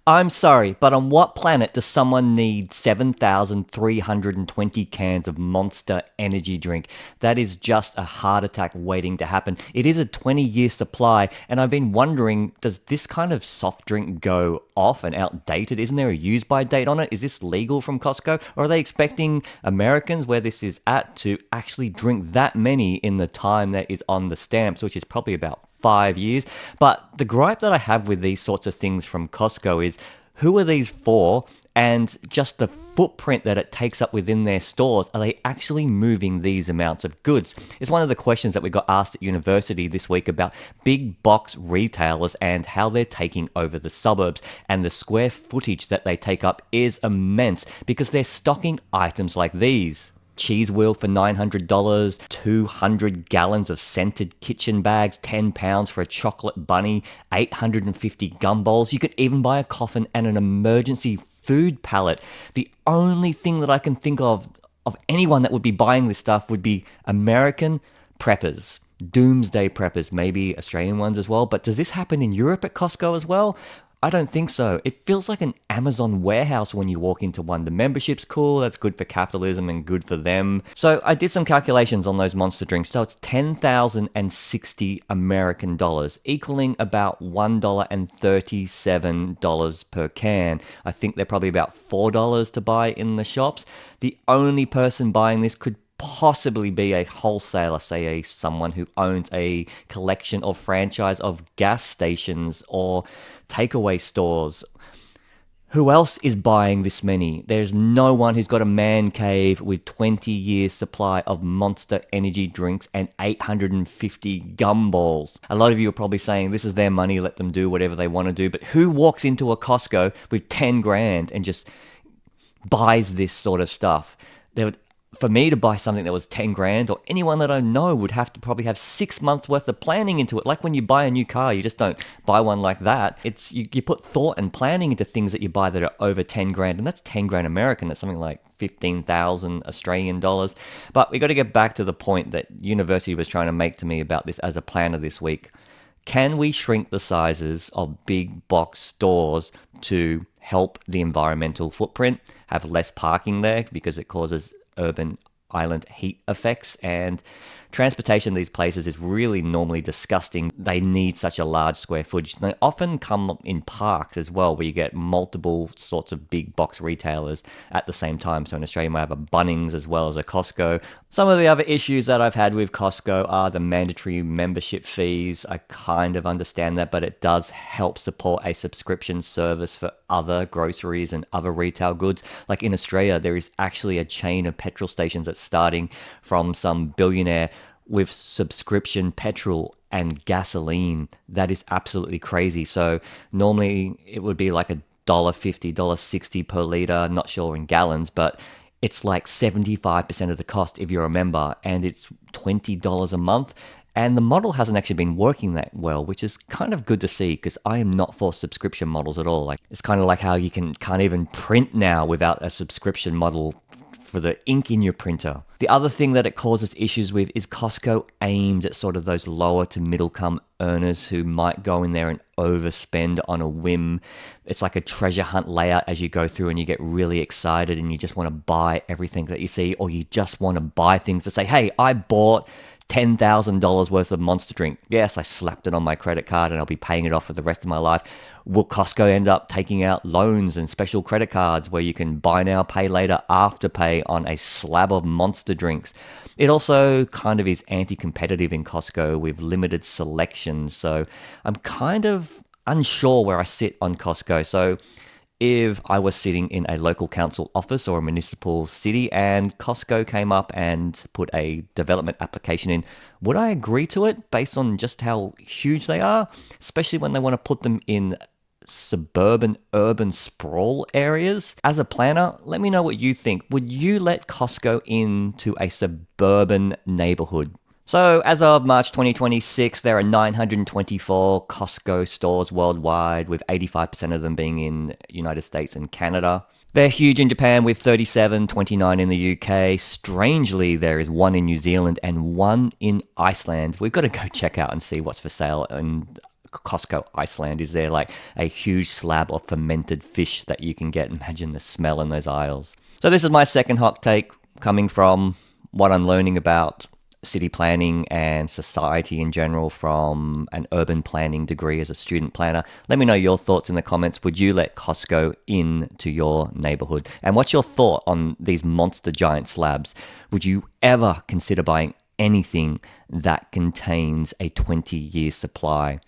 I'm sorry, but on what planet does someone need 7,320 cans of Monster energy drink? That is just a heart attack waiting to happen. It is a 20-year supply, and I've been wondering, does this kind of soft drink go off and outdated? Isn't there a use by date on it? Is this legal from Costco? Or are they expecting Americans, where this is at, to actually drink that many in the time that is on the stamps, which is probably about 5 years? But the gripe that I have with these sorts of things from Costco is, who are these for? And just the footprint that it takes up within their stores. Are they actually moving these amounts of goods? It's one of the questions that we got asked at university this week about big box retailers and how they're taking over the suburbs. And the square footage that they take up is immense because they're stocking items like these: cheese wheel for $900, 200 gallons of scented kitchen bags, £10 for a chocolate bunny, 850 gumballs. You could even buy a coffin and an emergency food pallet. The only thing that I can think of anyone that would be buying this stuff would be American preppers. Doomsday preppers, maybe Australian ones as well. But does this happen in Europe at Costco as well? I don't think so. It feels like an Amazon warehouse when you walk into one. The membership's cool, that's good for capitalism and good for them. So I did some calculations on those monster drinks. So it's 10,060 American dollars, equaling about $1.37 per can. I think they're probably about $4 to buy in the shops. The only person buying this could possibly be a wholesaler, say someone who owns a collection or franchise of gas stations or takeaway stores. Who else is buying this many? There's no one who's got a man cave with 20 years supply of Monster energy drinks and 850 gumballs. A lot of you are probably saying this is their money, let them do whatever they want to do. But who walks into a Costco with 10 grand and just buys this sort of stuff? For me to buy something that was 10 grand, or anyone that I know, would have to probably have 6 months worth of planning into it. Like when you buy a new car, you just don't buy one like that. It's you put thought and planning into things that you buy that are over 10 grand, and that's 10 grand American. That's something like 15,000 Australian dollars. But we got to get back to the point that university was trying to make to me about this as a planner this week. Can we shrink the sizes of big box stores to help the environmental footprint, have less parking there because it causes urban island heat effects, and transportation to these places is really normally disgusting. They need such a large square footage. They often come in parks as well, where you get multiple sorts of big box retailers at the same time. So in Australia, you might have a Bunnings as well as a Costco. Some of the other issues that I've had with Costco are the mandatory membership fees. I kind of understand that, but it does help support a subscription service for other groceries and other retail goods. Like in Australia, there is actually a chain of petrol stations that's starting from some billionaire with subscription petrol and gasoline. That is absolutely crazy. So normally it would be like $1.50, $1.60 per litre, not sure in gallons, but it's like 75% of the cost if you're a member, and it's $20 a month. And the model hasn't actually been working that well, which is kind of good to see, because I am not for subscription models at all. Like, it's kind of like how you can't even print now without a subscription model for the ink in your printer. The other thing that it causes issues with is Costco aimed at sort of those lower to middle income earners who might go in there and overspend on a whim. It's like a treasure hunt layout as you go through, and you get really excited and you just want to buy everything that you see, or you just want to buy things to say, hey, I bought $10,000 worth of Monster drink. Yes, I slapped it on my credit card and I'll be paying it off for the rest of my life. Will Costco end up taking out loans and special credit cards where you can buy now, pay later, afterpay on a slab of Monster drinks? It also kind of is anti-competitive in Costco with limited selection. So I'm kind of unsure where I sit on Costco. So if I was sitting in a local council office or a municipal city and Costco came up and put a development application in, would I agree to it based on just how huge they are? Especially when they want to put them in suburban, urban sprawl areas. As a planner, let me know what you think. Would you let Costco into a suburban neighborhood? So as of March 2026, there are 924 Costco stores worldwide, with 85% of them being in United States and Canada. They're huge in Japan, with 37, 29 in the UK. Strangely, there is one in New Zealand and one in Iceland. We've got to go check out and see what's for sale in Costco, Iceland? Is there like a huge slab of fermented fish that you can get? Imagine the smell in those aisles. So this is my second hot take, coming from what I'm learning about city planning and society in general from an urban planning degree as a student planner. Let me know your thoughts in the comments. Would you let Costco into your neighborhood? And what's your thought on these monster giant slabs? Would you ever consider buying anything that contains a 20-year supply?